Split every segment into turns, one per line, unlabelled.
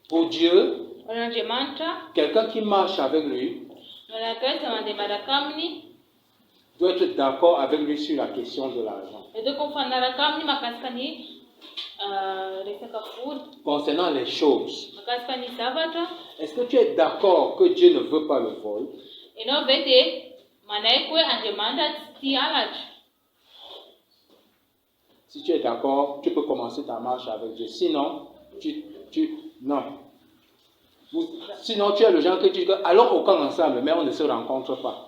Pour Dieu, quelqu'un qui marche avec lui doit être d'accord avec lui sur la question de l'argent. Concernant les choses, est-ce que tu es d'accord que Dieu ne veut pas le vol? Si tu es d'accord, tu peux commencer ta marche avec Dieu. Sinon, non. Sinon, tu es le genre que tu dis, allons au camp ensemble, mais on ne se rencontre pas.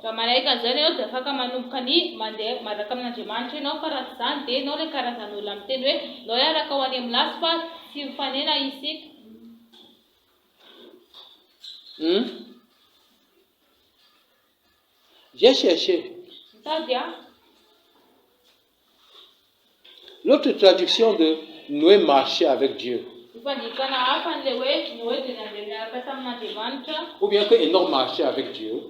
J'ai cherché. L'autre traduction de Noé marchait avec Dieu. Ou bien que Enoch marchait avec Dieu.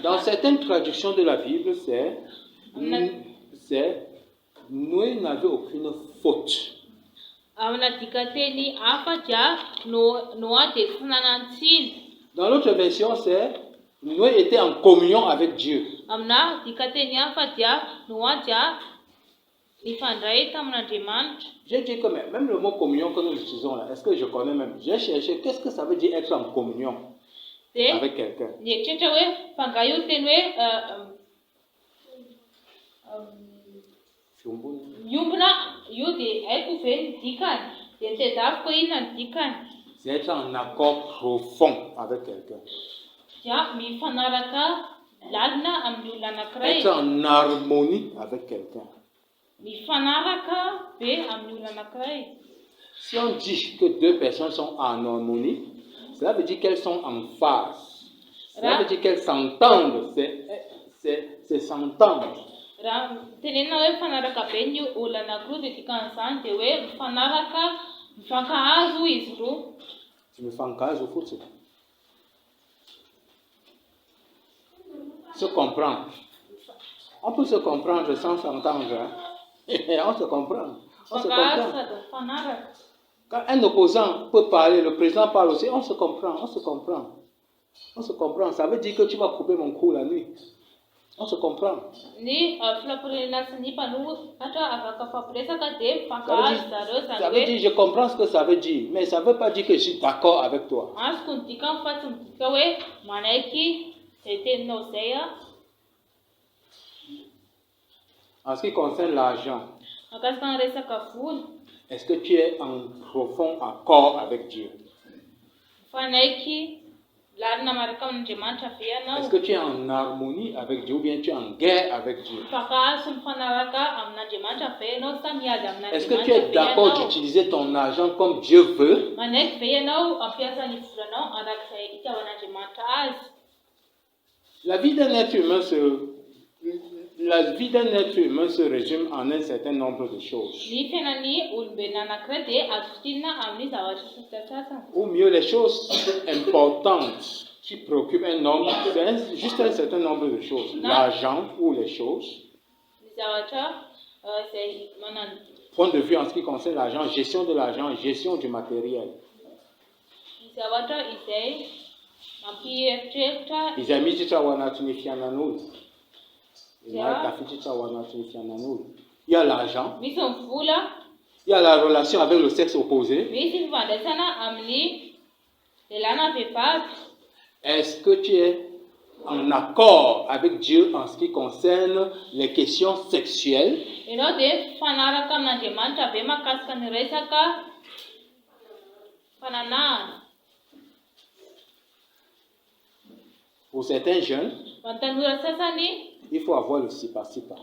Dans certaines traductions de la Bible, c'est Noé n'avait aucune faute. Dans l'autre version, c'est Noé était en communion avec Dieu. J'ai dit que même le mot communion que nous utilisons là, est-ce que je connais même? J'ai cherché, qu'est-ce que ça veut dire être en communion avec quelqu'un? C'est être en accord profond avec quelqu'un. Être en harmonie avec quelqu'un. Si on dit que deux personnes sont en harmonie, cela veut dire qu'elles sont en phase. Cela veut dire qu'elles s'entendent. C'est s'entendre. Tu me fais un cas, je fous ça. Se comprendre. On peut se comprendre sans s'entendre. Hein? On se comprend. On se comprend. Quand un opposant peut parler, le président parle aussi, on se comprend, on se comprend. On se comprend. Ça veut dire que tu vas couper mon cou la nuit. On se comprend. Ça veut dire, je comprends ce que ça veut dire, mais ça ne veut pas dire que je suis d'accord avec toi. En ce qui concerne l'argent, est-ce que tu es en profond accord avec Dieu? Est-ce que tu es en harmonie avec Dieu ou bien tu es en guerre avec Dieu? Est-ce que tu es d'accord d'utiliser ton argent comme Dieu veut? La vie d'un être humain se résume en un certain nombre de choses. Ou mieux, les choses importantes qui préoccupent un homme, c'est juste un certain nombre de choses. L'argent ou les choses. Point de vue en ce qui concerne l'argent, gestion de l'argent, gestion du matériel. Il y a l'argent. Il y a la relation avec le sexe opposé. Est-ce que tu es en accord avec Dieu en ce qui concerne les questions sexuelles? Pour certains jeunes, il faut avoir le sipa-sipa.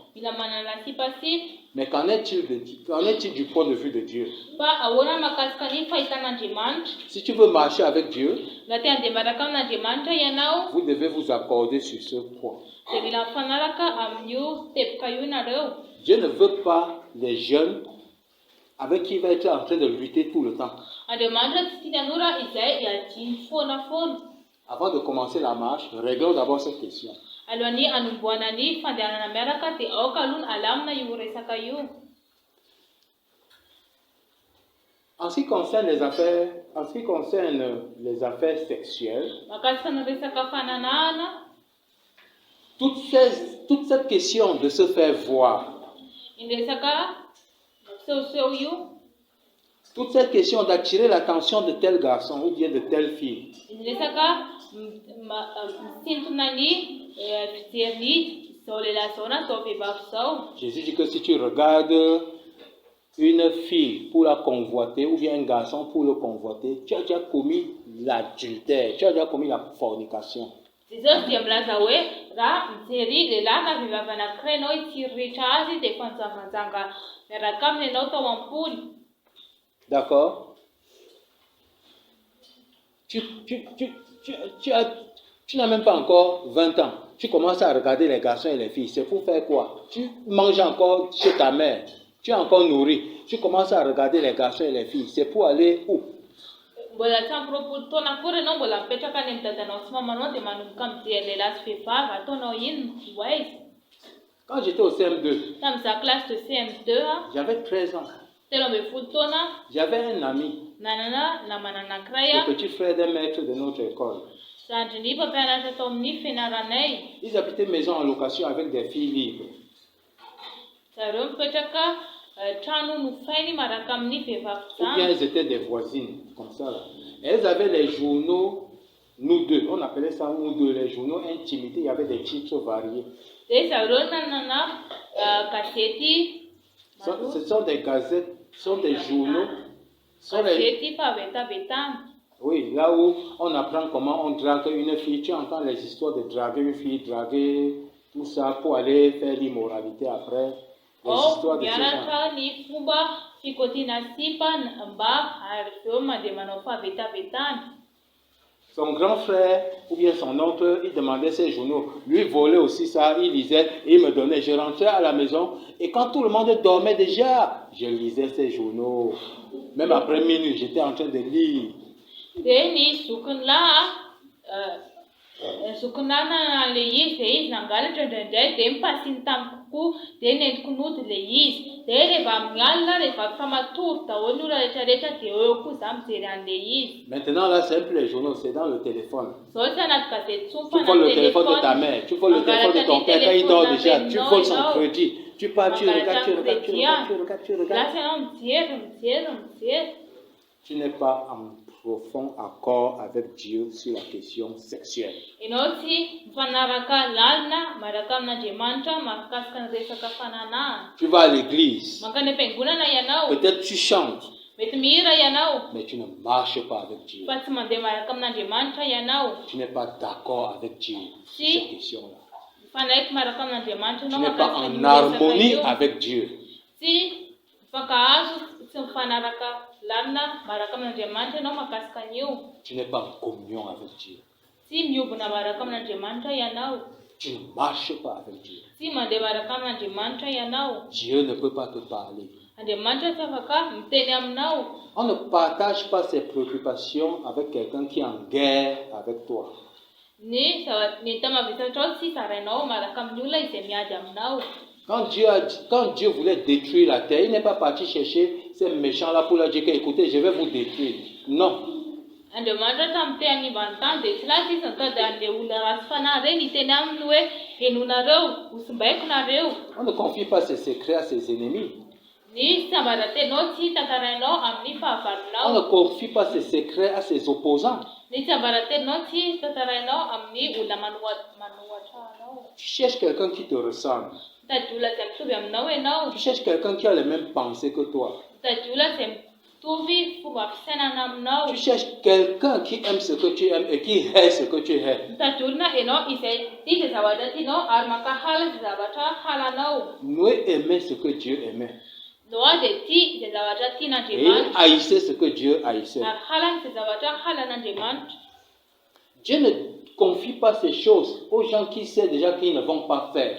Mais qu'en est-il du point de vue de Dieu? Si tu veux marcher avec Dieu, vous devez vous accorder sur ce point. Dieu ne veut pas les jeunes avec qui il va être en train de lutter tout le temps. Avant de commencer la marche, réglons d'abord cette question. En ce qui concerne les affaires sexuelles, toute cette question de se faire voir, toute cette question d'attirer l'attention de tel garçon ou bien de telle fille, Jésus dit que si tu regardes une fille pour la convoiter ou bien un garçon pour le convoiter, tu as déjà commis l'adultère, tu as déjà commis la fornication. D'accord? Tu n'as même pas encore 20 ans. Tu commences à regarder les garçons et les filles. C'est pour faire quoi? Tu manges encore chez ta mère. Tu es encore nourri. Tu commences à regarder les garçons et les filles. C'est pour aller où? Quand j'étais au CM2, j'avais 13 ans. J'avais un ami, le petit frère d'un maître de notre école. Ils habitaient maison en location avec des filles libres. Ou bien elles étaient des voisines, comme ça. Là. Elles avaient les journaux, nous deux, on appelait ça nous deux, les journaux intimité, il y avait des titres variés. Ce sont des gazettes, ce sont des journaux. Oui, là où on apprend comment on drague une fille, tu entends les histoires de draguer une fille, draguer tout ça pour aller faire l'immoralité après. Les histoires de ce genre. Son grand frère ou bien son oncle, il demandait ses journaux. Lui volait aussi ça, il lisait et il me donnait. Je rentrais à la maison et quand tout le monde dormait déjà, je lisais ses journaux. Même après minuit, j'étais en train de lire. Maintenant là, c'est plus les journaux, c'est dans le téléphone. Tu voles le téléphone de ta mère, tu voles le téléphone de ton père quand il dort déjà, tu voles son crédit, tu pars, tu regardes. Tu n'es pas en profond accord avec Dieu sur la question sexuelle. Tu vas à l'église, peut-être tu chantes, mais tu ne marches pas avec Dieu. Tu n'es pas d'accord avec Dieu sur cette question-là. Tu n'es pas en harmonie avec Dieu. Tu n'es pas en communion avec Dieu. Tu ne marches pas avec Dieu. Dieu ne peut pas te parler. On ne partage pas ses préoccupations avec quelqu'un qui est en guerre avec toi. Quand Dieu voulait détruire la terre, il n'est pas parti chercher ces méchants-là pour leur dire que, écoutez, je vais vous détruire. Non. On ne confie pas ses secrets à ses ennemis. On ne confie pas ses secrets à ses opposants. Tu cherches quelqu'un qui te ressemble. Tu cherches quelqu'un qui a les mêmes pensées que toi. Tu cherches quelqu'un qui aime ce que tu aimes et qui hait ce que tu hais. Noé aimait ce que Dieu aimait. Et il haïssait ce que Dieu haïssait. Dieu ne confie pas ces choses aux gens qui savent déjà qu'ils ne vont pas faire.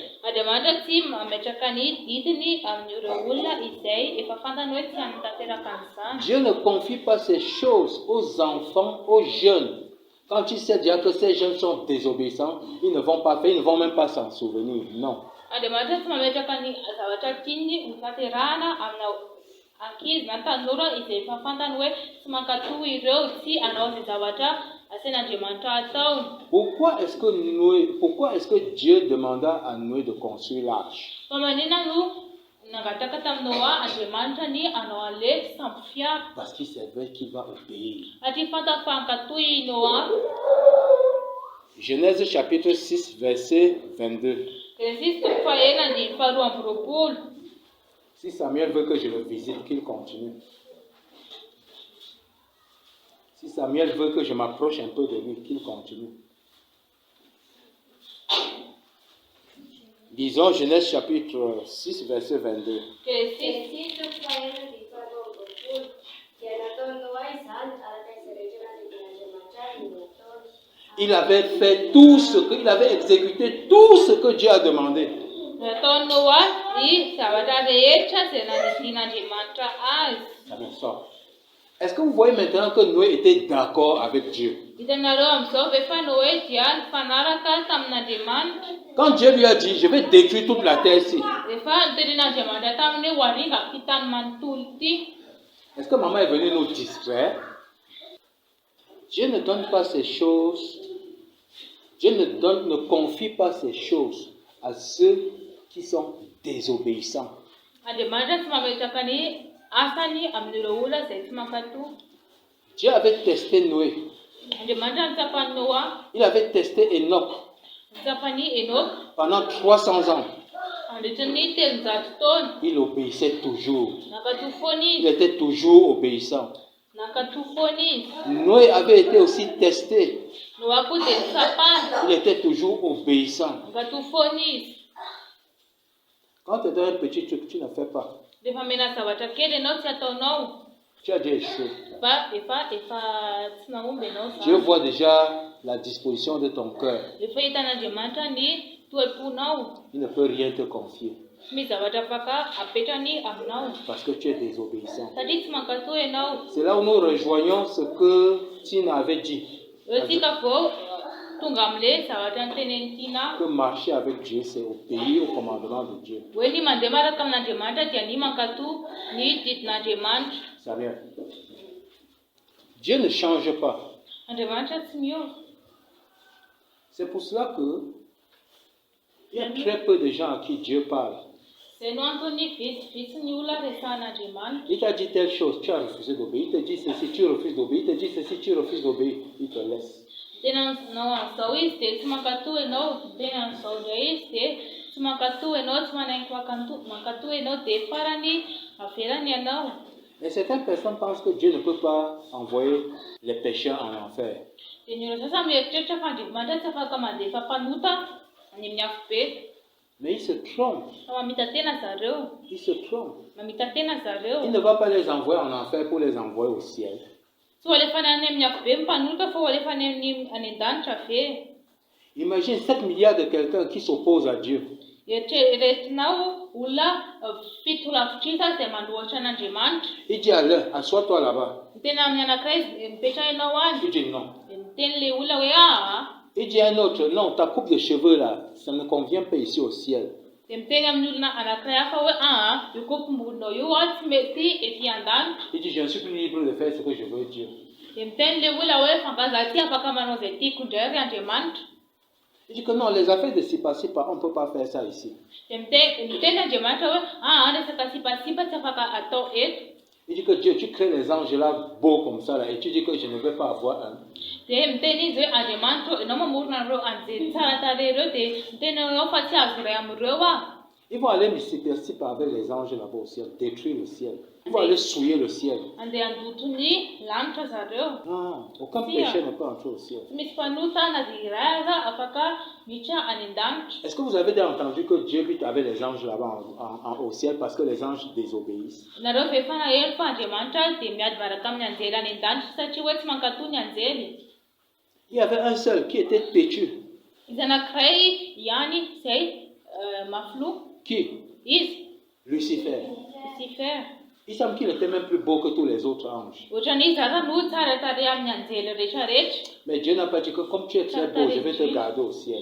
Dieu ne confie pas ces choses aux enfants, aux jeunes. Quand il sait déjà que ces jeunes sont désobéissants, ils ne vont pas faire, ils ne vont même pas s'en souvenir. Non.
Ankizy na tanora izay efa fantany hoe tsy mankatoy ireo tsy hanao izay zavatra asain'Andriamanitra ataony.
Pourquoi est-ce que Dieu demanda à Noé de construire l'arche?
Fa maninona no nangataka tamin'ny Noa Andriamanitra ny hanao an'ilay sambo fiara?
Parce qu'il savait qu'il va obéir.
Satria fantany fa hankatoy Noa.
Genèse chapitre 6, verset 22.
Genesis toko fahaenina andiny faharoa amby roapolo.
Si Samuel veut que je le visite, qu'il continue. Si Samuel veut que je m'approche un peu de lui, qu'il continue. Disons Genèse chapitre 6, verset 22.
Genesis
toko fahaenina andiny faharoa amby roapolo. Dia nataony Noa izany araka izay rehetra nanentin'Andriamanitra ny nataony.
Il avait fait tout ce que, il avait exécuté tout ce que Dieu a demandé.
nataony Noa ny zavatra rehetra izay nanentin'Andriamanitra azy.
Ça me sort. Est-ce que vous voyez maintenant que Noé était d'accord avec Dieu?
Hitanareo amin'izao ve fa Noé dia nifanaraka tamin'Andriamanitra?
Quand Dieu lui a dit, je vais détruire toute la terre ici,
Rehefa nitenen'Andriamanitra taminy ho haringa ity tany manontolo ity,
est-ce que maman est venue nous distraire? Dieu ne donne pas ces choses, Dieu ne confie pas ces choses à ceux qui sont désobéissants.
Andriamanitra tsy mametraka ny asany amin'ireo olona izay tsy mankatoy.
Dieu avait testé Noé,
Andriamanitra nitsapany Noa,
il avait testé Enoch
nitsapany Enoka
pendant 300 ans.
mandritra ny 300 taona.
Il obéissait toujours,
Nankatoy foana
il
izy,
était toujours obéissant.
nankatoy foana izy.
Noé avait été aussi testé,
Noa koa dia nitsapany,
il était toujours obéissant.
nankatoy foana izy.
Quand tu as un petit truc, tu ne fais pas.
Rehefa mena zavatra kely ianao tsy ataonao,
Tu as déjà échoué.
efa tsy mahomby ianao
Dieu
zany.
voit déjà la disposition de ton cœur.
Efa hitan'Andriamanitra ny toeponao,
Il ne peut rien te confier
tsy misy zavatra afaka apetrany aminao
parce que tu es désobéissant.
satria tsy mankatoy ianao.
C'est là où nous rejoignons ce que Tina avait dit.
Eo tsika vao tonga amin'ilay zavatra nitenen'ny Tina
Que marcher avec Dieu, c'est obéir au commandement de Dieu.
hoe ny mandeha maraka amin'Andriamanitra dia ny mankatoy ny didin'Andriamanitra.
Samuel. Dieu ne change pas.
Andriamanitra tsy miova.
C'est pour cela que il y a très peu de gens à qui Dieu parle.
Izay no antony vitsivitsy ny olona resahan'Andriamanitra.
Il t'a dit telle chose, tu as refusé d'obéir. Il te dit ceci, tu refuses d'obéir. Il te dit ceci, tu refuses d'obéir. Il te laisse.
Tena nao an'izao izy dia tsy mankatoy ianao, tena an'izao indray izy dia tsy mankatoy ianao, tsy manaiky mankatoy ianao dia farany averany ianao.
Mais certaines personnes pensent que Dieu ne peut pas envoyer les pécheurs en enfer.
Dia ny olona sasany mieritreritra fa Andriamanitra tsy afaka mandefa mpanota any amin'ny afo be.
Mais ils se trompent.
Fa mamita tena zareo,
Ils se trompent.
mamita tena zareo.
Il ne va pas les envoyer en enfer pour les envoyer au ciel.
Tsy ho alefany any amin'ny afo be mpanota fa ho alefany any an-danitra ve.
Imagine 7 milliards de quelqu'un qui s'oppose à Dieu.
Eritreretinao olona fito lavitrisa izay mandohatra an'Andriamanitra.
Il dit à l'un, assois-toi là-bas.
Ny tena amin'ny anankiray izy mipetra ianao any.
Il dit non.
Dia miten'ilay olona hoe aha.
Il dit à un autre, non, ta coupe de cheveux là, ça ne convient pas ici au ciel.
Dia miteny amin'ny olona anankiray hafa hoe aha, io kopom-bolonao io tsy mety ety an-danitra.
Il dit, je ne suis plus libre de faire ce que je veux, Dieu.
Dia miten'ilay olona hoe fangaza ty afaka manao izay tiako indray ry Andriamanitra.
Il dit que non, les affaires de sipa-sipa, on ne peut pas faire ça ici.
Dia miteny Andriamanitra hoe aha, resaka sipasipa tsy afaka atao eto.
Il dit que Dieu, tu crées les anges là, beaux comme ça, là, et tu dis que je ne vais pas avoir un.
Dia miteny izy hoe Andriamanitra ianao mamorona an'ireo anjery tsara tarehy ireo dia miteny anao fa tsy azo iray amin'ireo ah.
Ils vont aller sipa avec les anges là-bas au ciel, détruire le ciel. Ils vont aller souiller le ciel.
Andeha handoto ny lanitra zareo.
Ah, aucun péché ne peut entrer au ciel.
Tsy misy mpanota na dia iray aza afaka miditra any an-danitra.
Est-ce que vous avez déjà entendu que Dieu lutte avec les anges là-bas au ciel parce que les anges désobéissent?
Nareo ve efa naheno fa Andriamanitra dia miady miaraka amin'ny anjely any an-danitra satria hoe tsy mankatoy ny anjely.
Il y avait un seul qui était têtu.
Izy anankiray ihany izay mafilo.
Qui?
Izy
Lucifer.
Lucifer.
Il semble qu'il était même plus beau que tous les autres anges. Mais Dieu n'a pas dit que comme tu es très beau, je vais te garder au ciel.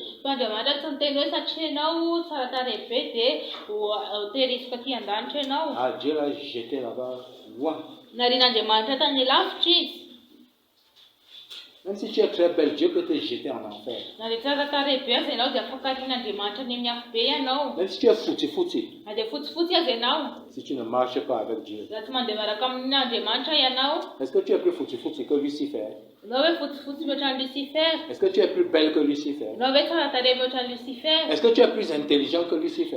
Ah, Dieu l'a jeté là-bas, loin. Même si tu es très belle, Dieu peut te jeter en enfer. Même si tu es fouti, si tu ne marches pas avec Dieu. Est-ce que tu es plus fouti que Lucifer? Est-ce que tu es plus belle que Lucifer? Est-ce que tu es plus intelligent que Lucifer?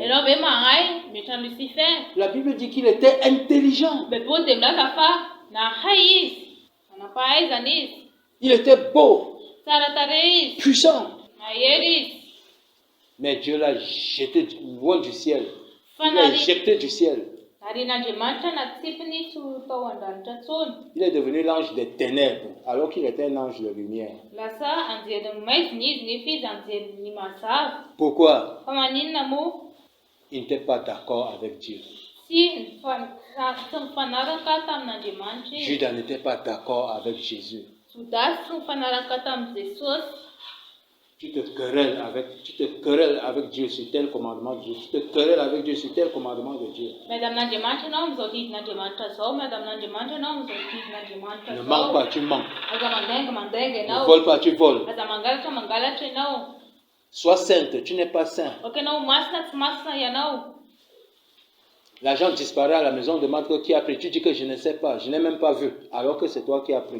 La Bible dit qu'il était intelligent. Il était beau, puissant. Mais Dieu l'a jeté loin du ciel. Il l'a jeté du ciel. Il est devenu l'ange des ténèbres, alors qu'il était un ange de lumière. Pourquoi? Il n'était pas d'accord avec Dieu. Judas n'était pas d'accord avec Jésus. Tu te querelles avec Dieu sur tel commandement de Dieu. Tu te querelles avec Dieu sur tel commandement de Dieu. Ne manque pas, tu manques. Ne vole pas, tu voles. Sois sainte, tu n'es pas saint. L'argent disparaît à la maison, demande qui a pris. Tu dis que je ne sais pas, je n'ai même pas vu, alors que c'est toi qui as pris.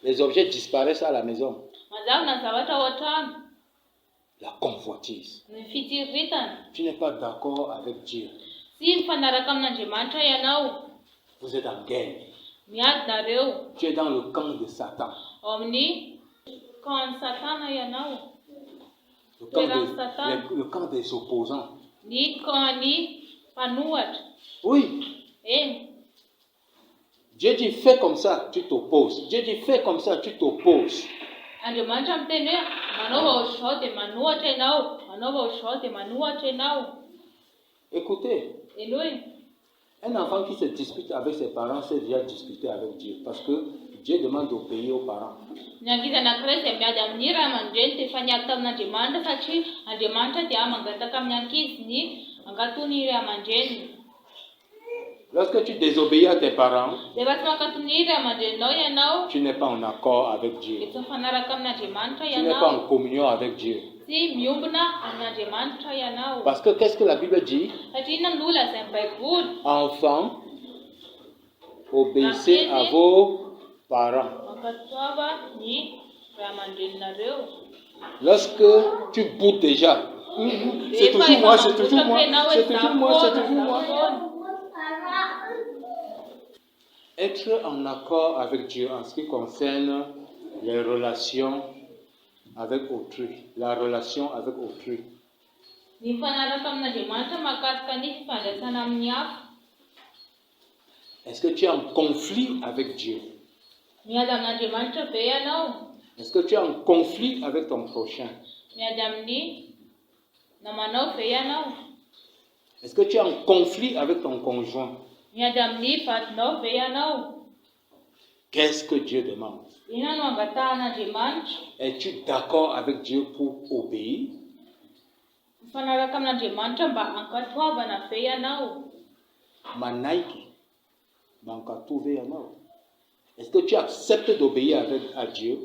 Les objets disparaissent à la maison. La convoitise. Tu n'es pas d'accord avec Dieu. Vous êtes en guerre. Tu es dans le camp de Satan. Le camp des opposants. Oui. Dieu dit fais comme ça, tu t'opposes. Dieu dit fais comme ça, tu t'opposes. Écoutez, un enfant qui se dispute avec ses parents s'est déjà disputé avec Dieu, parce que Dieu demande d'obéir aux parents. Lorsque tu désobéis à tes parents, tu n'es pas en accord avec Dieu. Tu n'es pas en communion avec Dieu. Parce que qu'est-ce que la Bible dit? Enfants, obéissez à vos parents. Lorsque tu boutes déjà, c'est toujours moi, c'est toujours moi, c'est toujours moi, c'est toujours moi. Être en accord avec Dieu en ce qui concerne les relations avec autrui, la relation avec autrui. Est-ce que tu es en conflit avec Dieu? Est-ce que tu es en conflit avec ton prochain? Est-ce que tu es en conflit avec ton conjoint? Qu'est-ce que Dieu demande? Es-tu d'accord avec Dieu pour obéir? Est-ce que tu acceptes d'obéir à Dieu?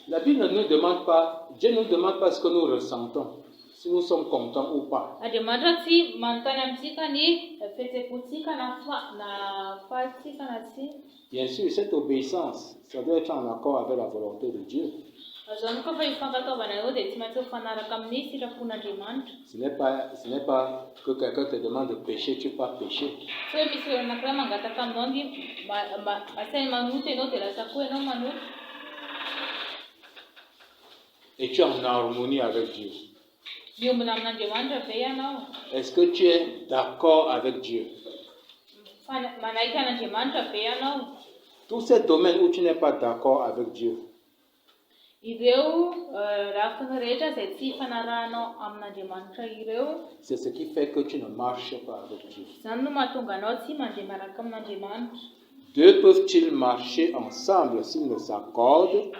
La Bible ne nous demande pas, Dieu ne nous demande pas ce que nous ressentons, si nous sommes contents ou pas. Bien sûr, cette obéissance, ça doit être en accord avec la volonté de Dieu. Ce n'est pas que quelqu'un te demande de pécher, tu ne peux pas pécher. Et tu es en harmonie avec Dieu. Est-ce que tu es d'accord avec Dieu? Tous ces domaines où tu n'es pas d'accord avec Dieu, C'est ce qui fait que tu ne marches pas avec Dieu. Deux peuvent-ils marcher ensemble s'ils ne s'accordent?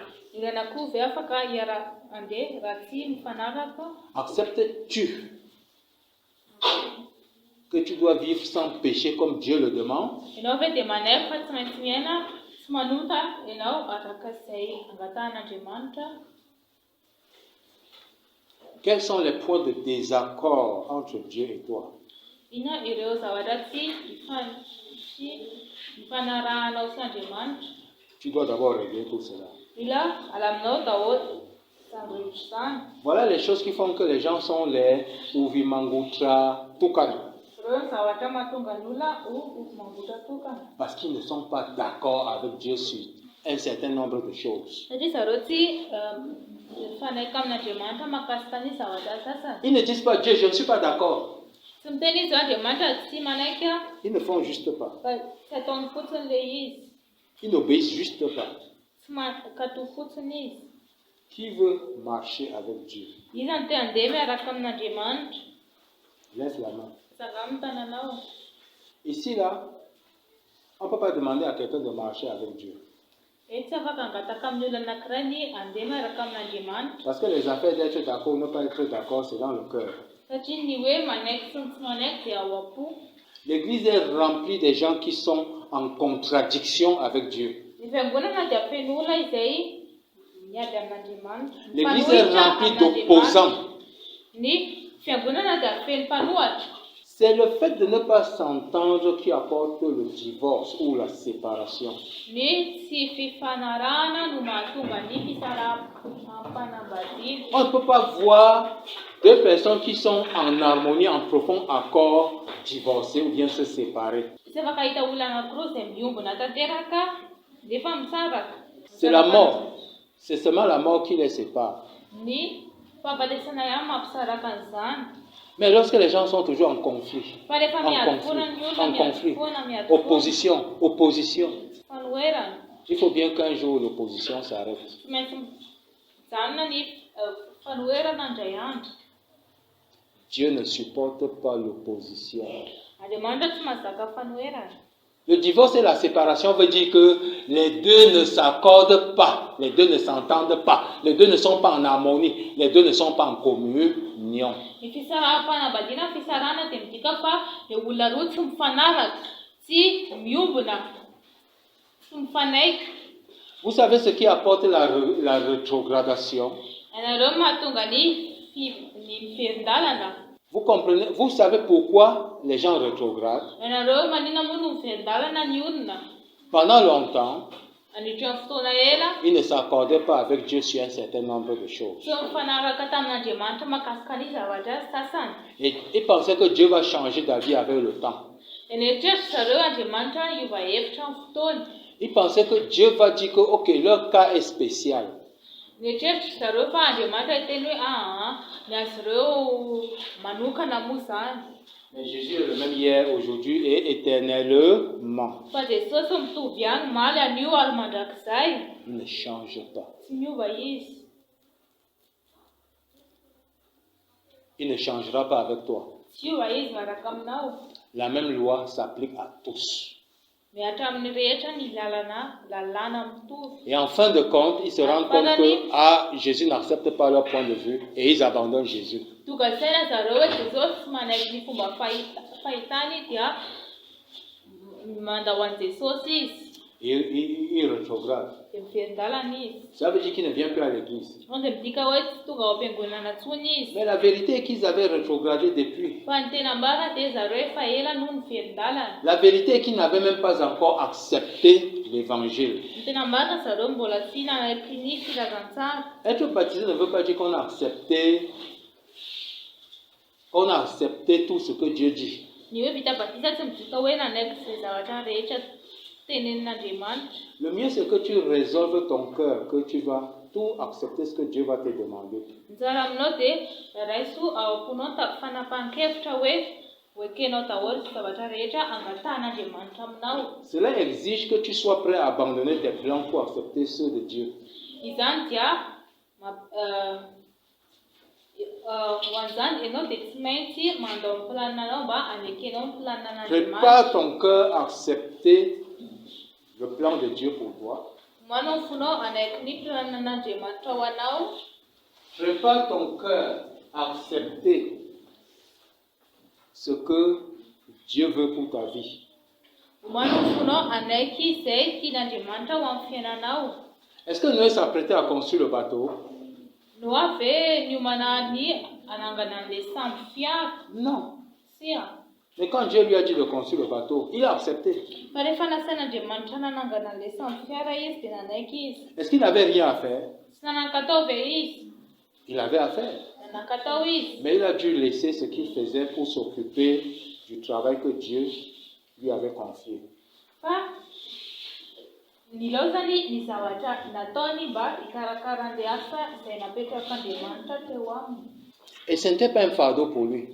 Acceptes-tu que tu dois vivre sans péché comme Dieu le demande? Quels sont les points de désaccord entre Dieu et toi? Tu dois d'abord régler tout cela. Voilà les choses qui font que les gens sont les Uvimangutra Tukana. Parce qu'ils ne sont pas d'accord avec Dieu sur un certain nombre de choses. Ils ne disent pas Dieu, je ne suis pas d'accord. Ils ne font juste pas. Ils n'obéissent juste pas. Qui veut marcher avec Dieu? Laisse la main. Ici, là, on ne peut pas demander à quelqu'un de marcher avec Dieu. Parce que les affaires d'être d'accord ou ne pas être d'accord, c'est dans le cœur. L'église est remplie de gens qui sont en contradiction avec Dieu. L'église est remplie d'opposants. C'est le fait de ne pas s'entendre qui apporte le divorce ou la séparation. On ne peut pas voir deux personnes qui sont en harmonie, en profond accord, divorcer ou bien se séparer. C'est la mort. C'est seulement la mort qui les sépare. Mais lorsque les gens sont toujours en conflit, opposition, il faut bien qu'un jour l'opposition s'arrête. Dieu ne supporte pas l'opposition. Le divorce et la séparation veut dire que les deux ne s'accordent pas, les deux ne s'entendent pas, les deux ne sont pas en harmonie, les deux ne sont pas en communion. Vous savez ce qui apporte la rétrogradation? Vous comprenez? Vous savez pourquoi les gens rétrogradent? Pendant longtemps, ils ne s'accordaient pas avec Dieu sur un certain nombre de choses. Et ils pensaient que Dieu va changer d'avis avec le temps. Ils pensaient que Dieu va dire que ok, leur cas est spécial. Mais Jésus est le même hier, aujourd'hui et éternellement. Il ne change pas. Il ne changera pas avec toi. La même loi s'applique à tous. Et en fin de compte, ils se rendent compte que Jésus n'accepte pas leur point de vue et ils abandonnent Jésus. Il rétrograde. Ça veut dire qu'il ne vient plus à l'église. Mais la vérité est qu'ils avaient rétrogradé depuis. La vérité est qu'ils n'avaient même pas encore accepté l'évangile. Être baptisé ne veut pas dire qu'on a accepté tout ce que Dieu dit. Le mieux c'est que tu résolves ton cœur, que tu vas tout accepter ce que Dieu va te demander. Cela exige que tu sois prêt à abandonner tes plans pour accepter ceux de Dieu. Prépare ton cœur à accepter le plan de Dieu pour toi. Prépare ton cœur à accepter ce que Dieu veut pour ta vie. Est-ce que Noé s'apprêtait à construire le bateau? Non. Mais quand Dieu lui a dit de construire le bateau, il a accepté. Est-ce qu'il n'avait rien à faire? Il avait à faire. Mais il a dû laisser ce qu'il faisait pour s'occuper du travail que Dieu lui avait confié. Et ce n'était pas un fardeau pour lui.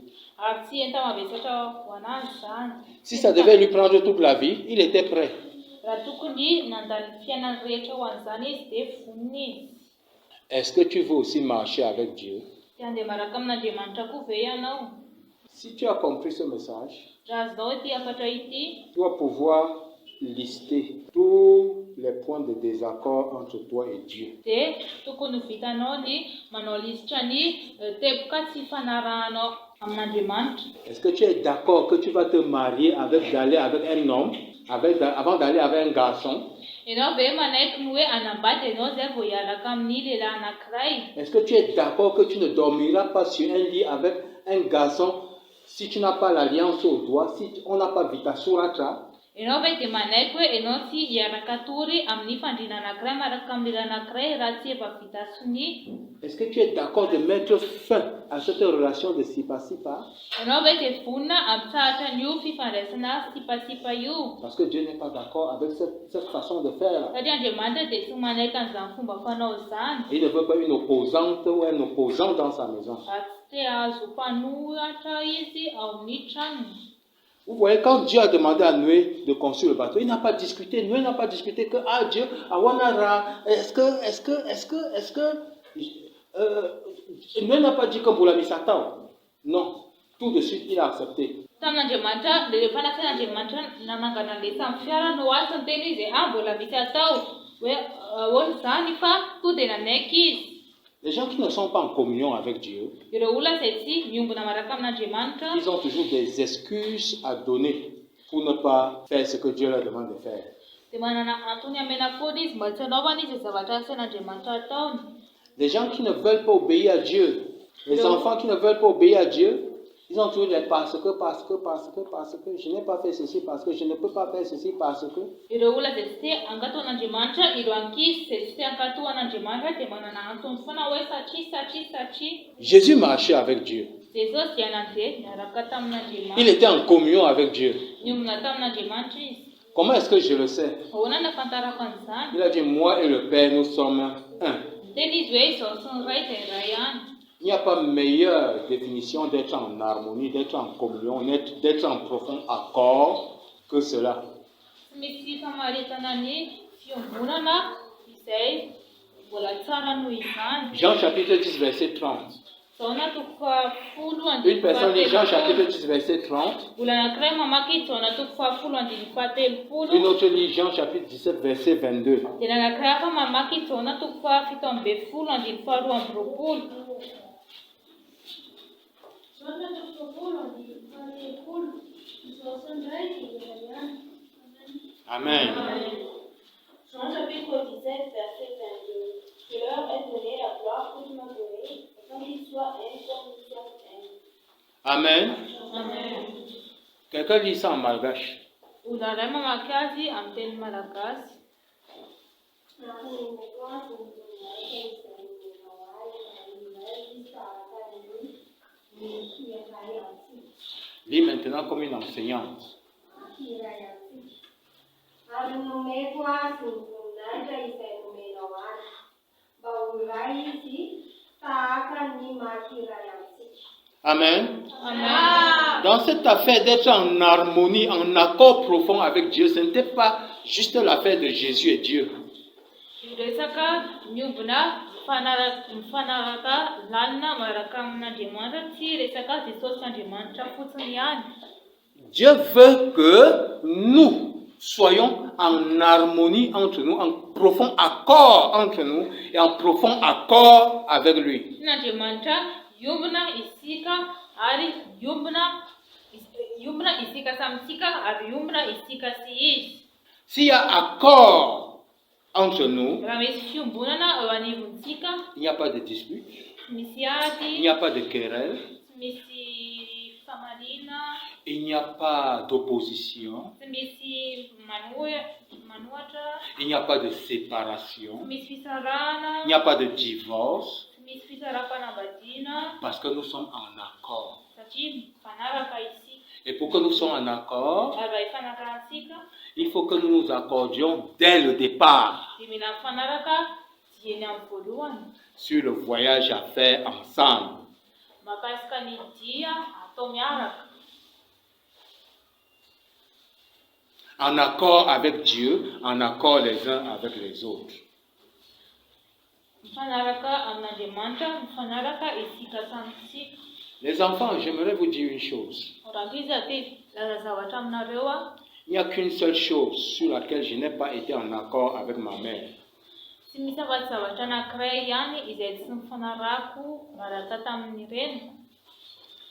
Si ça devait lui prendre toute la vie, il était prêt. Est-ce que tu veux aussi marcher avec Dieu? Si tu as compris ce message, tu vas pouvoir lister tous les points de désaccord entre toi et Dieu. Est-ce que tu es d'accord que tu vas te marier d'aller avec un homme avant d'aller avec un garçon? Est-ce que tu es d'accord que tu ne dormiras pas sur un lit avec un garçon si tu n'as pas l'alliance au doigt, si on n'a pas vita suratra? Est-ce que tu es d'accord de mettre fin à cette relation de sipa-sipa? Parce que Dieu n'est pas d'accord avec cette façon de faire. Il ne veut pas une opposante ou un opposant dans sa maison. Vous voyez, quand Dieu a demandé à Noé de construire le bateau, il n'a pas discuté. Noé n'a pas discuté que, Dieu, est-ce que Noé n'a pas dit que vous l'avez Satan. Non, tout de suite, il a accepté. Les gens qui ne sont pas en communion avec Dieu, ils ont toujours des excuses à donner pour ne pas faire ce que Dieu leur demande de faire. Les gens qui ne veulent pas obéir à Dieu, les enfants qui ne veulent pas obéir à Dieu, ils ont toujours des parce que, je n'ai pas fait ceci, parce que je ne peux pas faire ceci, parce que. Jésus marchait avec Dieu. Il était en communion avec Dieu. Comment est-ce que je le sais? Il a dit, moi et le Père, nous sommes un. Il n'y a pas meilleure définition d'être en harmonie, d'être en communion, d'être en profond accord que cela. Jean chapitre 10, verset 30. Une personne dit Jean chapitre 10, verset 30. Une autre lit Jean chapitre 17, verset 22. Amen.
Jean chapitre 17, verset 22. Que leur est donné la gloire pour m'adorer, afin qu'ils soient un comme nous sommes un.
Amen.
Amen.
Quelqu'un lit ça en malgache. Lis maintenant comme une enseignante. Amen.
Amen.
Dans cette affaire d'être en harmonie, en accord profond avec Dieu, ce n'était pas juste l'affaire de Jésus et Dieu.
mifanaraka lalina miaraka amin'Andriamanitra tsy resaka izay saosin'Andriamanitra fotsiny ihany.
Dieu veut que nous soyons en harmonie entre nous, en profond accord entre nous et en profond accord avec lui.
N'Andriamanitra iombona isika ary iombona isika samitsika ary iombona isika sy izy.
S'il y a accord entre nous,
Raha misy fiombonana eo anivontsika,
il n'y a pas de dispute,
misy ady,
il n'y a pas de querelle,
tsy misy famarina,
il n'y a pas d'opposition,
tsy misy manohatra,
il n'y a pas de séparation,
tsy misy fisarana,
il n'y a pas de divorce,
tsy misy fisarafanambadiana,
parce que nous sommes en accord.
satria mifanaraka isika.
Et pour que nous soyons en accord,
Ary raha ifanarahantsika,
il faut que nous nous accordions dès le départ
dia mila mifanaraka dia eny amin'ny voalohany.
sur le voyage à faire ensemble.
Mahakasika ny dia atao miaraka.
En accord avec Dieu, en accord les uns avec les autres.
Mifanaraka amin'Andriamanitra, mifanaraka isika samitsika.
Les enfants, j'aimerais vous dire une chose.
Rangizy laza zavatra aminareo a.
Il n'y a qu'une seule chose sur laquelle je n'ai pas été en accord avec ma mère.
Tsy misy afa-tsy zavatra anankiray ihany izay tsy mifanarako miaraka tamin'ny reny.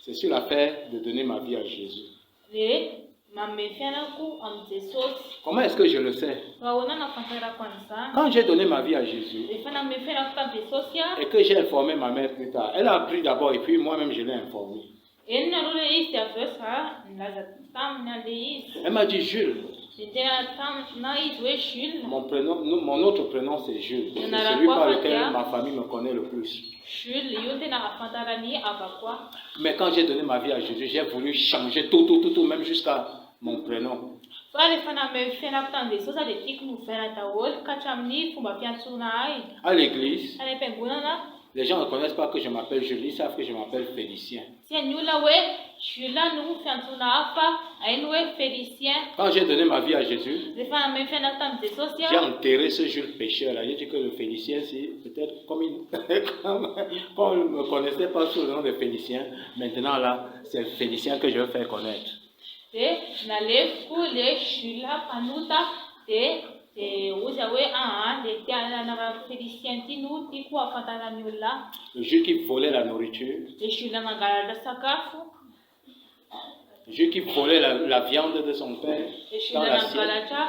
C'est sur l'affaire de donner ma vie à Jésus.
Dia manome fiainako amin'ny Jesosy.
Comment est-ce que je le sais?
Raha ahoana nahafantarako an'izany?
Quand j'ai donné ma vie à Jésus
Rehefa nanome fiainako tamin'ny Jesosy a,
et que j'ai informé ma mère plus tard, elle a appris d'abord et puis moi-même je l'ai informée.
enina aloha ilay izy dia avy eo za nilaza taminy an'ilay izy.
Elle m'a dit Jules.
Dia tena tamina izy hoe Jules.
Mon autre prénom c'est Jules. C'est celui par lequel ma famille me connaît le plus.
Jules, io tena ahafantarany avako a.
Mais quand j'ai donné ma vie à Jésus, j'ai voulu changer tout, même jusqu'à mon prénom.
Fa rehefa nanome fiainako tamin'ny Jesosy dia tiako novera daholo ka hatramin'ny fomba fiantsona ahy.
À l'église,
Any am-piangonana,
les gens ne connaissent pas que je m'appelle Jules, ils savent que je m'appelle Félicien.
tsy hain'ny olona hoe Jules no fiantsona hafa, hainy hoe Félicien.
Quand j'ai donné ma vie à Jésus,
Rehefa nanome fiainako tamin'ny Jesosy
j'ai
a,
enterré ce Jules pécheur-là. J'ai dit que le Félicien, c'est peut-être comme on ne me connaissait pas sous le nom de Félicien. Maintenant, là, c'est le Félicien que je veux faire connaître.
dia nalefiko le Jules mpanota dia ozy hoe le tianana Félicien ity no tiako ahafantaran'ny olona.
Le Jules qui volait la nourriture,
Le Jules nangalatra sakafo,
le Jules qui volait la viande de son père
le Jules
dans l'assiette.
nangalatra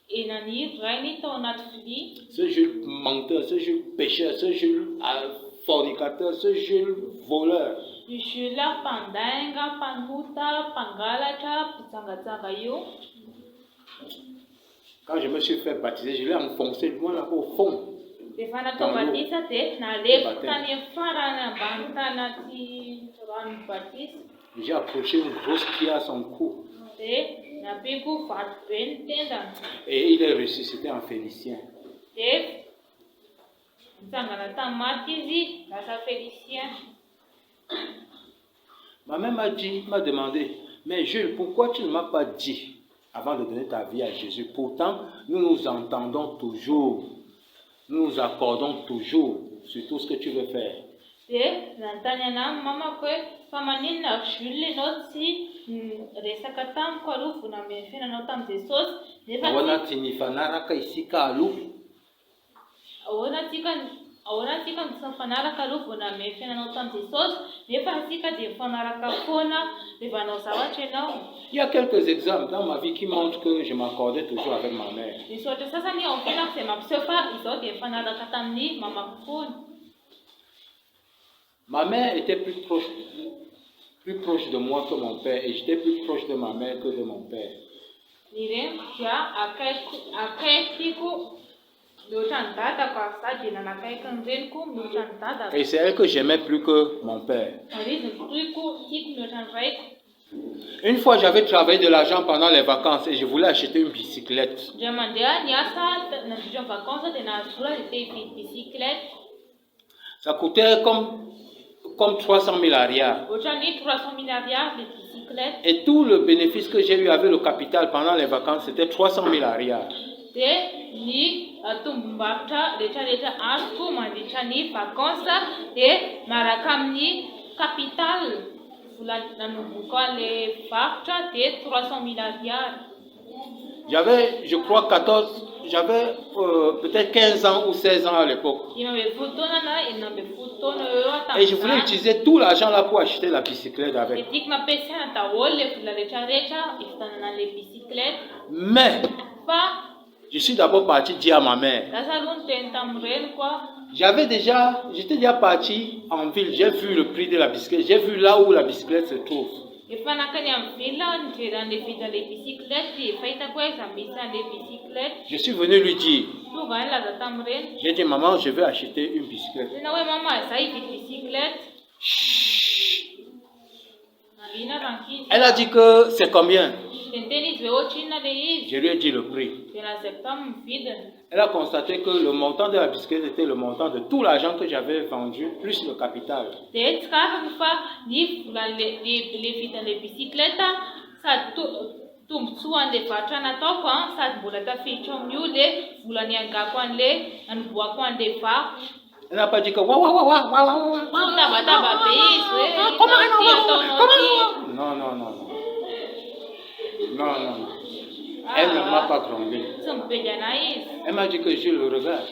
henany rainy tao anaty vilia.
Ce Jules menteur, ce Jules pécheur, ce Jules fornicateur, ce Jules voleur.
Le Jules mpandainga, mpanota, mpangalatra, mpitsangajanga io.
Quand je me suis fait baptiser, je l'ai enfoncé loin là-bas au fond.
Rehefa natao batisa dia nalefiko tany amin'ny farany ambany tanaty rano batisa.
J'ai approché une grosse pierre à son cou.
Dia nampiko vato be ny tendany.
Et il est ressuscité en Félicien.
Dia nitsangana tamin'ny maty izy, lasa Félicien.
Ma mère m'a demandé, mais Jules, pourquoi tu ne m'as pas dit avant de donner ta vie à Jésus? Pourtant, nous nous entendons toujours, nous nous accordons toujours sur tout ce que tu veux faire.
Dia nanontany anahy mamako hoe fa maninona Jules ianao tsy resaka tamiko aloha vao nanome ny fiainanao tamin'i Jesosy nefa
Ahoana tsy nifanaraka isika aloha?
ahoana antsika no tsy mifanaraka aloha vao nanome ny fiainanao tamin'i Jesosy nefa antsika dia mifanaraka foana rehefa hanao zavatra ianao.
Il y a quelques exemples dans ma vie qui montrent que je m'accordais toujours avec ma mère.
Misy ohatra sasany ao amin'ny fiainako izay mampiseho fa izaho dia mifanaraka tamin'ny mamako foana.
Ma mère était plus proche de moi que mon père et j'étais plus proche de ma mère que de mon père.
Ny reniko dia akaikiko mihoatra ny dadako ary za dia nanakaiky ny reniko mihoatra ny dadako.
Et c'est elle que j'aimais plus que mon père.
Ary izy ny tohiko tiako mihoatra ny raiko.
Une fois, j'avais travaillé de l'argent pendant les vacances et je voulais acheter une bicyclette.
Indray mandeha niasa nandritra ny vacances dia nahazo vola dia te hividy bicyclette.
Ça coûtait comme 300 000 ariars.
Ohatrany 300 000 ariary le bicyclette.
Et tout le bénéfice que j'ai eu avec le capital pendant les vacances, c'était 300 000 ariars.
Dia ny tombom-barotra rehetrarehetra azoko mandritra ny vakansa dia miaraka amin'ny capital vola nanomboka an'ilay varotra dia 300 000 ariary.
J'avais, je crois, j'avais peut-être 15 ans ou 16 ans à l'époque. Et je voulais utiliser tout l'argent là pour acheter la bicyclette avec. Mais, je suis d'abord parti dire à ma mère. J'étais déjà parti en ville, j'ai vu le prix de la bicyclette, j'ai vu là où la bicyclette se trouve. Je suis venu lui dire. J'ai dit, maman, je vais acheter une bicyclette. Chut. Elle a dit que c'est combien? Je lui ai dit le prix. Elle a constaté que le montant de la bicyclette était le montant de tout l'argent que j'avais vendu, plus le capital. Elle n'a pas dit que non, non, non. Non, non. Elle ne m'a pas grondé. Elle m'a dit que je le regarde.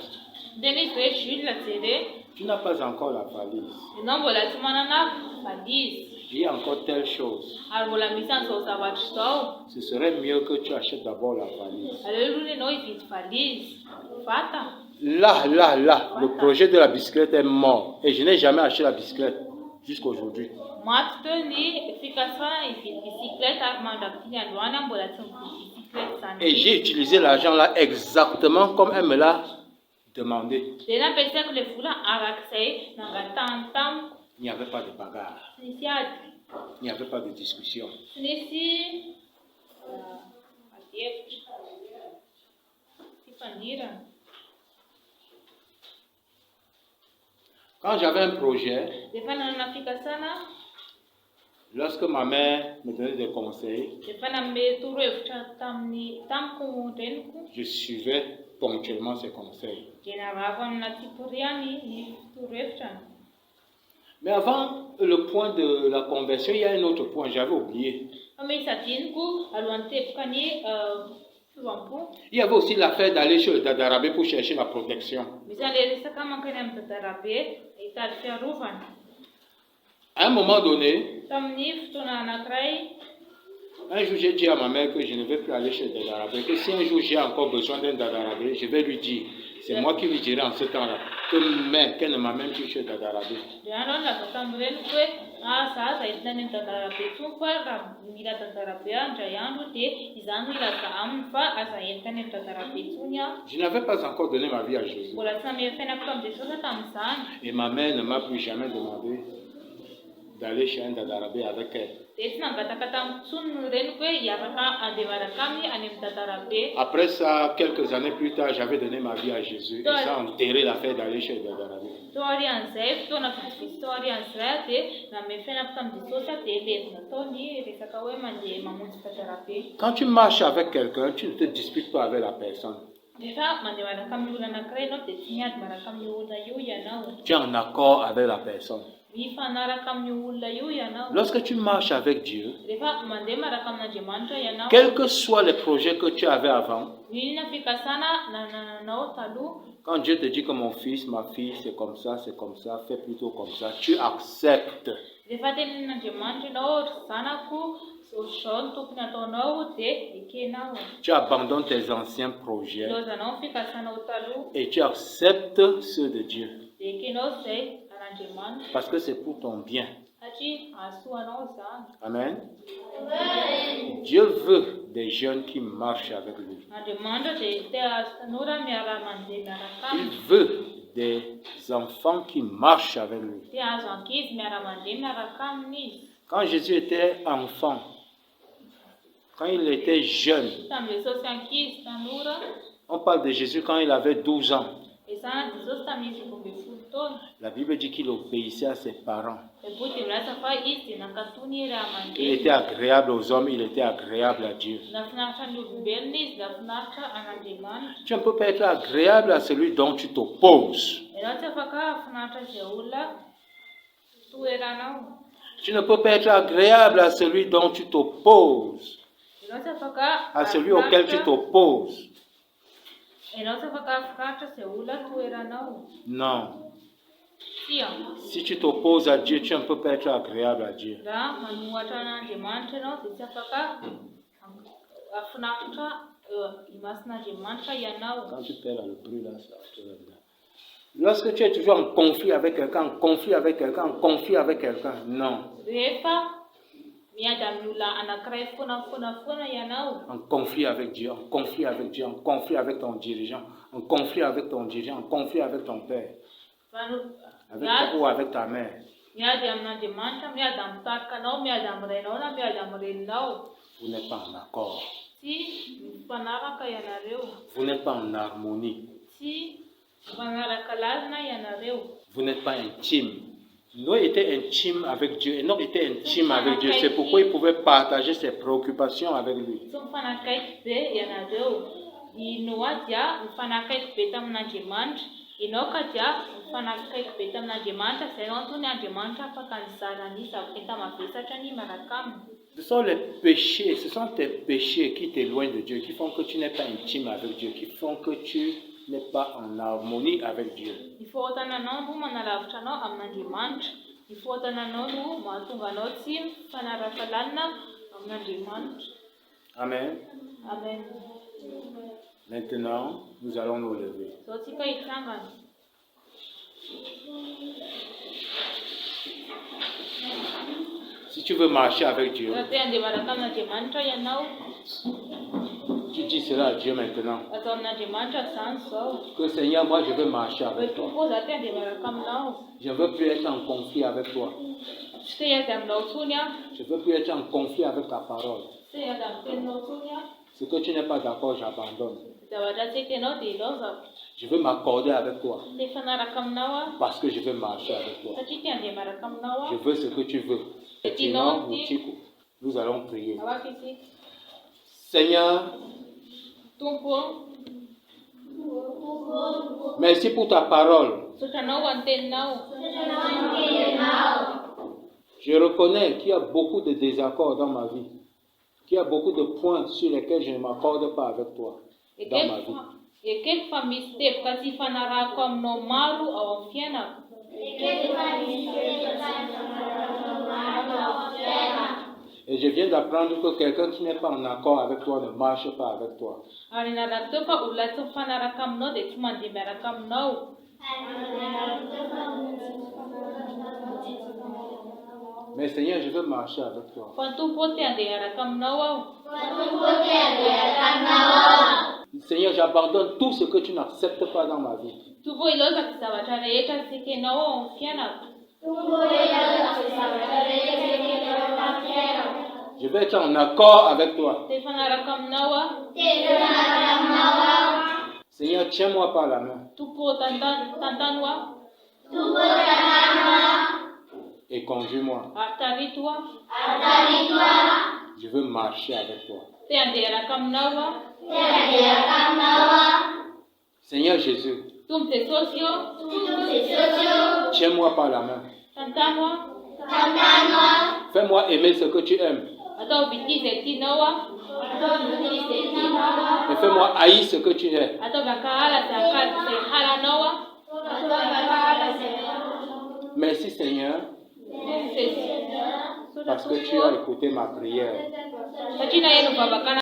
Tu n'as pas encore la valise. Il y a encore telle chose. Ce serait mieux que tu achètes d'abord la valise. Là, le projet de la bicyclette est mort. Et je n'ai jamais acheté la bicyclette jusqu'à aujourd'hui. Et j'ai utilisé l'argent là exactement comme elle me l'a demandé. Il n'y avait pas de bagarre. Il n'y avait pas de discussion. Quand j'avais un projet, lorsque ma mère me donnait des conseils, je suivais ponctuellement ses conseils. Mais avant le point de la conversion, il y a un autre point, j'avais oublié. Il y avait aussi l'affaire d'aller chez le Dadarabé pour chercher la protection. À un moment donné, un jour j'ai dit à ma mère que je ne vais plus aller chez le Dadarabé, que si un jour j'ai encore besoin d'un Dadarabé, je vais lui dire. C'est moi qui lui dirai en ce temps-là qu'elle ne m'a même plus chez le Dadarabé. Je n'avais pas encore donné ma vie à Jésus. Et ma mère ne m'a plus jamais demandé d'aller chez un Dadarabé avec elle. Après ça, quelques années plus tard, j'avais donné ma vie à Jésus et ça a enterré l'affaire d'aller chez le Dadarabé. Quand tu marches avec quelqu'un, tu ne te disputes pas avec la personne. Tu es en accord avec la personne. Lorsque tu marches avec Dieu, quels que soient les projets que tu avais avant, quand Dieu te dit que mon fils, ma fille, c'est comme ça, fais plutôt comme ça, tu acceptes. Tu abandonnes tes anciens projets et tu acceptes ceux de Dieu. Parce que c'est pour ton bien. Amen. Dieu veut des jeunes qui marchent avec lui. Il veut des enfants qui marchent avec lui. Quand Jésus était enfant, quand il était jeune, on parle de Jésus quand il avait 12 ans.
fotoana.
La Bible dit qu'il obéissait à ses parents.
Baiboly milaza fa izy dia nankatony ry
Il était
aman-dreny.
agréable aux hommes, il était agréable à Dieu.
Nafinaritra ny olombelona izy, nafinaritra an'Andriamanitra.
Tu ne peux pas être agréable à celui dont tu t'opposes.
Ianao tsy afaka afinaritra izay olona toeranao.
Tu ne peux pas être agréable à celui dont tu t'opposes,
Ianao tsy afaka
à celui auquel tu t'opposes.
Ianao tsy afaka afinaritra izay olona toeranao.
Non.
Tia.
Si tu t'opposes à Dieu, tu ne peux pas être agréable à Dieu.
Raha manohatra an'Andriamanitra ianao dia tsy afaka afinaritra imasin'Andriamanitra ianao.
Quand tu perds le bruit là, ça te regarde. Lorsque tu es toujours en conflit avec quelqu'un, en conflit avec quelqu'un, en conflit avec quelqu'un, non.
Rehefa miady amin'ny olona anankiray foana ianao.
En conflit avec Dieu, en conflit avec Dieu, en conflit avec ton dirigeant, en conflit avec ton dirigeant, en conflit avec ton père, ou avec ta mère.
Miady amin'Andriamanitra, miady amin'ny tarikanao, miady amin'ny renao na miady amin'ny reninao.
Vous n'êtes pas en accord.
Tsy mifanaraka ianareo.
Vous n'êtes pas en harmonie.
Tsy mifanaraka lalina ianareo.
Vous n'êtes pas intime. Noé était intime avec Dieu. Enoch était intime avec Dieu. C'est pourquoi il pouvait partager ses préoccupations avec lui.
Tsy mifanakaiky be ianareo. I Noa dia mifanakaiky be tamin'Andriamanitra. Enoka dia mifanakaiky be tamin'Andriamanitra. Izay no antony Andriamanitra afaka nizarany enta-mavesatra ny miaraka aminy.
Ce sont les péchés, ce sont tes péchés qui t'éloignent de Dieu, qui font que tu n'es pas intime avec Dieu, qui font que tu n'es pas en harmonie avec Dieu.
Ny fahotananao no manalavitra anao amin'Andriamanitra. Ny fahotananao no mahatonga anao tsy mifanaraka lalina amin'Andriamanitra.
Amen.
Amen.
Maintenant, nous allons nous lever.
Zao tsika hitsangana.
Si tu veux marcher avec Dieu,
Raha te handeha miaraka amin'Andriamanitra ianao,
tu dis cela à Dieu maintenant.
atao amin'Andriamanitra zany zao.
Que Seigneur, moi je veux marcher
Hoe
avec toi.
Tompo, zaho te handeha miaraka aminao.
Je ne veux plus être en conflit avec toi.
Tsy te hiady aminao intsony aho.
Je ne veux plus être en conflit avec ta parole.
Tsy te hiady amin'ny teninao intsony aho.
Ce que tu n'es pas d'accord, j'abandonne.
Zavatra tsy hainao dia ilaozako.
Je veux m'accorder avec toi
Te hifanaraka aminao aho.
parce que je veux marcher avec toi.
Satria te handeha miaraka aminao
Je
aho.
veux ce que tu veux. Et sinon, nous allons prier.
Avaka isika.
Seigneur,
Tompo,
merci pour ta parole.
sotranao ho an'ny teninao.
Je reconnais qu'il y a beaucoup de désaccords dans ma vie. Qu'il y a beaucoup de points sur lesquels je ne m'accorde pas avec toi dans ma vie.
Ekeko fa misy teboka tsy hifanarahako aminao maro ao amin'ny fiainako.
Et je viens d'apprendre que quelqu'un qui n'est pas en accord avec toi ne marche pas avec toi.
Ary narako teo fa olona tsy mifanaraka aminao dia tsy mandeha miaraka aminao.
Mais Seigneur, je veux marcher avec toi.
Fa ny Tompo te handeha hiaraka aminao aho.
Seigneur, j'abandonne tout ce que tu n'acceptes pas dans ma vie.
Tompo, ilaozako zavatra rehetra tsy tianao ao amin'ny fiainako.
Je vais être en accord avec toi.
Te hifanaraka aminao aho.
Seigneur, tiens-moi par la main
Tompo, tantano aho.
et conduis-moi.
Ary tarito aho.
Je veux marcher avec toi.
Te handeha hiaraka aminao aho.
Seigneur Jésus,
Tompo Jesosy io.
tiens-moi par la main.
Tantano aho.
Fais-moi aimer ce que tu aimes.
Atao vity izay tianao aho.
Et fais-moi haïr ce que tu hais.
Atao vankahala izay halanao aho.
Merci Seigneur,
Tompo Jesosy.
parce que tu as écouté ma prière.
Satria naheno vavaka